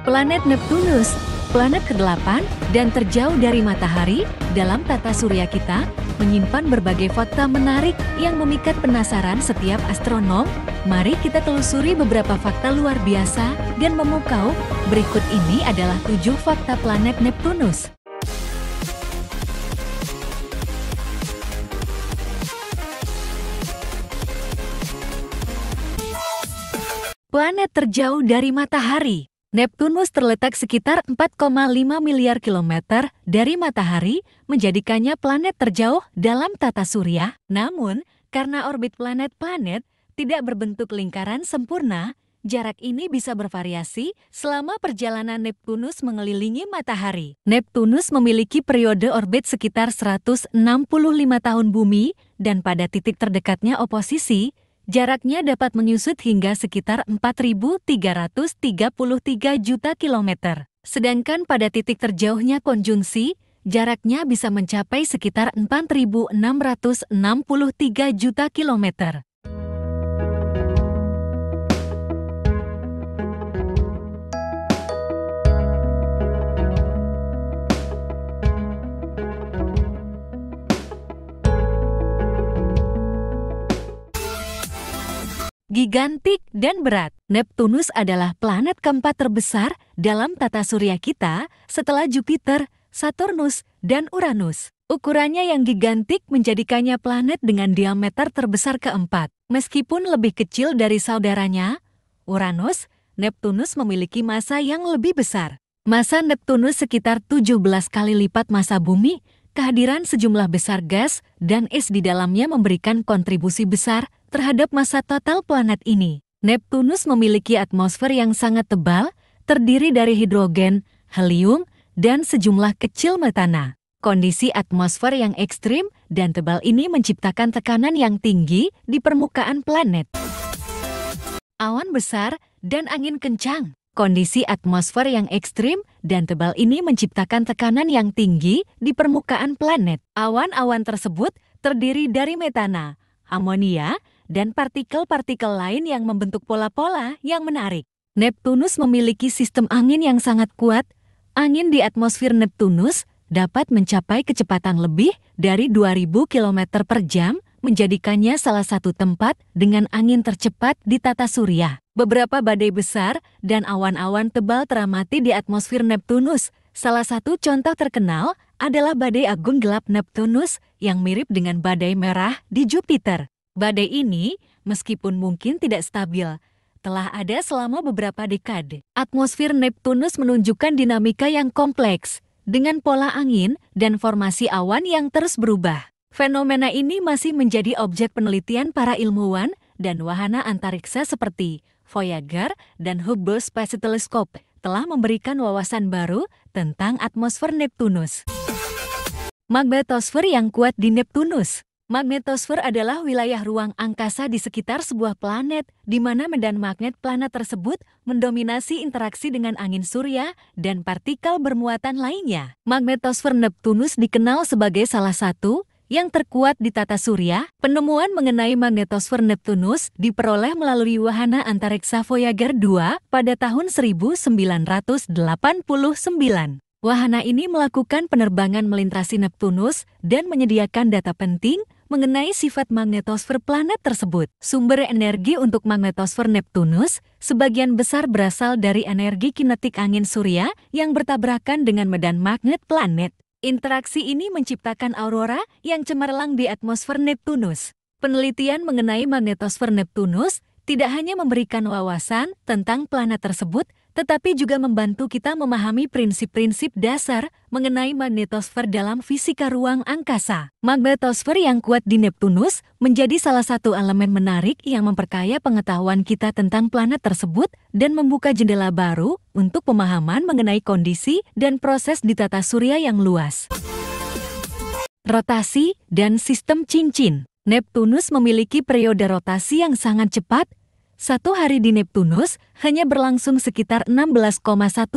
Planet Neptunus, planet ke-8 dan terjauh dari matahari, dalam tata surya kita, menyimpan berbagai fakta menarik yang memikat penasaran setiap astronom. Mari kita telusuri beberapa fakta luar biasa dan memukau. Berikut ini adalah 7 fakta planet Neptunus. Planet terjauh dari matahari. Neptunus terletak sekitar 4,5 miliar kilometer dari matahari, menjadikannya planet terjauh dalam tata surya. Namun, karena orbit planet-planet tidak berbentuk lingkaran sempurna, jarak ini bisa bervariasi selama perjalanan Neptunus mengelilingi matahari. Neptunus memiliki periode orbit sekitar 165 tahun bumi, dan pada titik terdekatnya oposisi, jaraknya dapat menyusut hingga sekitar 4.333 juta kilometer. Sedangkan pada titik terjauhnya konjungsi, jaraknya bisa mencapai sekitar 4.663 juta kilometer. Gigantik dan berat. Neptunus adalah planet keempat terbesar dalam tata surya kita setelah Jupiter, Saturnus, dan Uranus. Ukurannya yang gigantik menjadikannya planet dengan diameter terbesar keempat. Meskipun lebih kecil dari saudaranya, Uranus, Neptunus memiliki massa yang lebih besar. Massa Neptunus sekitar 17 kali lipat massa bumi. Kehadiran sejumlah besar gas dan es di dalamnya memberikan kontribusi besar terhadap massa total planet ini. Neptunus memiliki atmosfer yang sangat tebal, terdiri dari hidrogen, helium, dan sejumlah kecil metana. Kondisi atmosfer yang ekstrim dan tebal ini menciptakan tekanan yang tinggi di permukaan planet. Awan besar dan angin kencang. Kondisi atmosfer yang ekstrim dan tebal ini menciptakan tekanan yang tinggi di permukaan planet. Awan-awan tersebut terdiri dari metana, amonia, dan partikel-partikel lain yang membentuk pola-pola yang menarik. Neptunus memiliki sistem angin yang sangat kuat. Angin di atmosfer Neptunus dapat mencapai kecepatan lebih dari 2000 km per jam, menjadikannya salah satu tempat dengan angin tercepat di tata surya. Beberapa badai besar dan awan-awan tebal teramati di atmosfer Neptunus. Salah satu contoh terkenal adalah badai agung gelap Neptunus yang mirip dengan badai merah di Jupiter. Badai ini, meskipun mungkin tidak stabil, telah ada selama beberapa dekade. Atmosfer Neptunus menunjukkan dinamika yang kompleks, dengan pola angin dan formasi awan yang terus berubah. Fenomena ini masih menjadi objek penelitian para ilmuwan dan wahana antariksa seperti Voyager dan Hubble Space Telescope telah memberikan wawasan baru tentang atmosfer Neptunus. Magnetosfer yang kuat di Neptunus. Magnetosfer adalah wilayah ruang angkasa di sekitar sebuah planet, di mana medan magnet planet tersebut mendominasi interaksi dengan angin surya dan partikel bermuatan lainnya. Magnetosfer Neptunus dikenal sebagai salah satu yang terkuat di tata surya. Penemuan mengenai magnetosfer Neptunus diperoleh melalui wahana antariksa Voyager 2 pada tahun 1989. Wahana ini melakukan penerbangan melintasi Neptunus dan menyediakan data penting mengenai sifat magnetosfer planet tersebut. Sumber energi untuk magnetosfer Neptunus sebagian besar berasal dari energi kinetik angin surya yang bertabrakan dengan medan magnet planet. Interaksi ini menciptakan aurora yang cemerlang di atmosfer Neptunus. Penelitian mengenai magnetosfer Neptunus tidak hanya memberikan wawasan tentang planet tersebut, tetapi juga membantu kita memahami prinsip-prinsip dasar mengenai magnetosfer dalam fisika ruang angkasa. Magnetosfer yang kuat di Neptunus menjadi salah satu elemen menarik yang memperkaya pengetahuan kita tentang planet tersebut dan membuka jendela baru untuk pemahaman mengenai kondisi dan proses di tata surya yang luas. Rotasi dan sistem cincin. Neptunus memiliki periode rotasi yang sangat cepat. Satu hari di Neptunus hanya berlangsung sekitar 16,1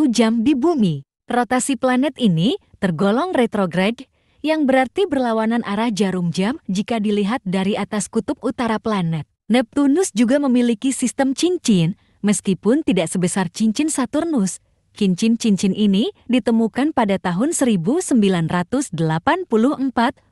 jam di bumi. Rotasi planet ini tergolong retrograde, yang berarti berlawanan arah jarum jam jika dilihat dari atas kutub utara planet. Neptunus juga memiliki sistem cincin, meskipun tidak sebesar cincin Saturnus. Cincin-cincin ini ditemukan pada tahun 1984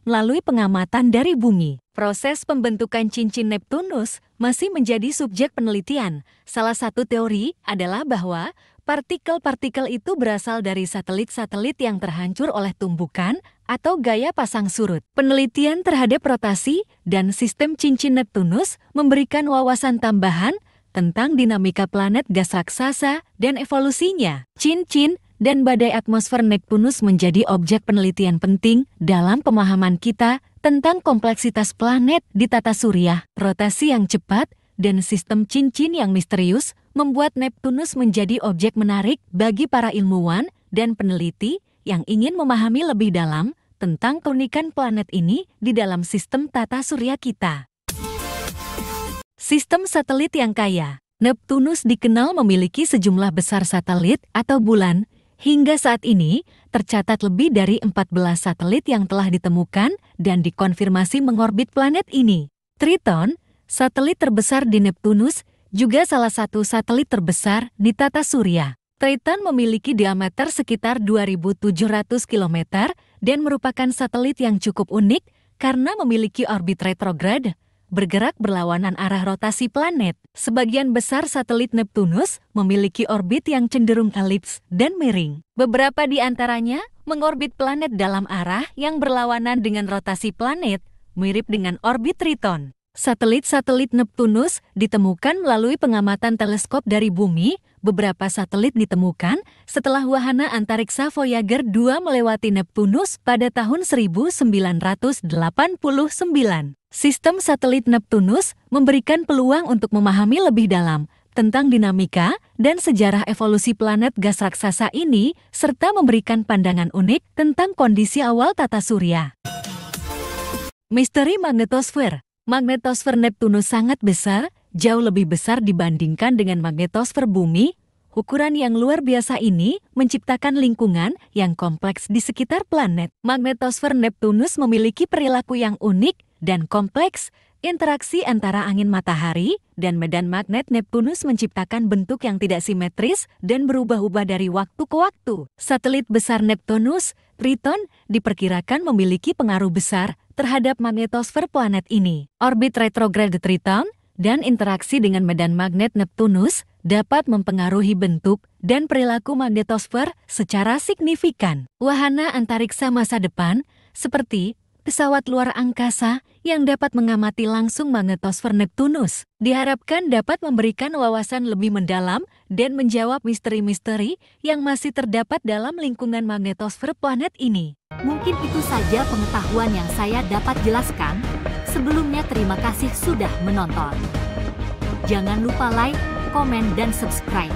melalui pengamatan dari bumi. Proses pembentukan cincin Neptunus masih menjadi subjek penelitian. Salah satu teori adalah bahwa partikel-partikel itu berasal dari satelit-satelit yang terhancur oleh tumbukan atau gaya pasang surut. Penelitian terhadap rotasi dan sistem cincin Neptunus memberikan wawasan tambahan tentang dinamika planet gas raksasa dan evolusinya. Cincin dan badai atmosfer Neptunus menjadi objek penelitian penting dalam pemahaman kita tentang kompleksitas planet di tata surya. Rotasi yang cepat dan sistem cincin yang misterius membuat Neptunus menjadi objek menarik bagi para ilmuwan dan peneliti yang ingin memahami lebih dalam tentang keunikan planet ini di dalam sistem tata surya kita. Sistem satelit yang kaya. Neptunus dikenal memiliki sejumlah besar satelit atau bulan. Hingga saat ini, tercatat lebih dari 14 satelit yang telah ditemukan dan dikonfirmasi mengorbit planet ini. Triton, satelit terbesar di Neptunus, juga salah satu satelit terbesar di tata surya. Triton memiliki diameter sekitar 2.700 km dan merupakan satelit yang cukup unik karena memiliki orbit retrograd, bergerak berlawanan arah rotasi planet. Sebagian besar satelit Neptunus memiliki orbit yang cenderung elips dan miring. Beberapa di antaranya mengorbit planet dalam arah yang berlawanan dengan rotasi planet, mirip dengan orbit Triton. Satelit-satelit Neptunus ditemukan melalui pengamatan teleskop dari bumi. Beberapa satelit ditemukan setelah wahana antariksa Voyager 2 melewati Neptunus pada tahun 1989. Sistem satelit Neptunus memberikan peluang untuk memahami lebih dalam tentang dinamika dan sejarah evolusi planet gas raksasa ini, serta memberikan pandangan unik tentang kondisi awal tata surya. Misteri magnetosfer. Magnetosfer Neptunus sangat besar, jauh lebih besar dibandingkan dengan magnetosfer bumi. Ukuran yang luar biasa ini menciptakan lingkungan yang kompleks di sekitar planet. Magnetosfer Neptunus memiliki perilaku yang unik dan kompleks. Interaksi antara angin matahari dan medan magnet Neptunus menciptakan bentuk yang tidak simetris dan berubah-ubah dari waktu ke waktu. Satelit besar Neptunus, Triton, diperkirakan memiliki pengaruh besar terhadap magnetosfer planet ini. Orbit retrograd Triton dan interaksi dengan medan magnet Neptunus dapat mempengaruhi bentuk dan perilaku magnetosfer secara signifikan. Wahana antariksa masa depan, seperti pesawat luar angkasa yang dapat mengamati langsung magnetosfer Neptunus, diharapkan dapat memberikan wawasan lebih mendalam dan menjawab misteri-misteri yang masih terdapat dalam lingkungan magnetosfer planet ini. Mungkin itu saja pengetahuan yang saya dapat jelaskan. Sebelumnya terima kasih sudah menonton. Jangan lupa like, komen, dan subscribe.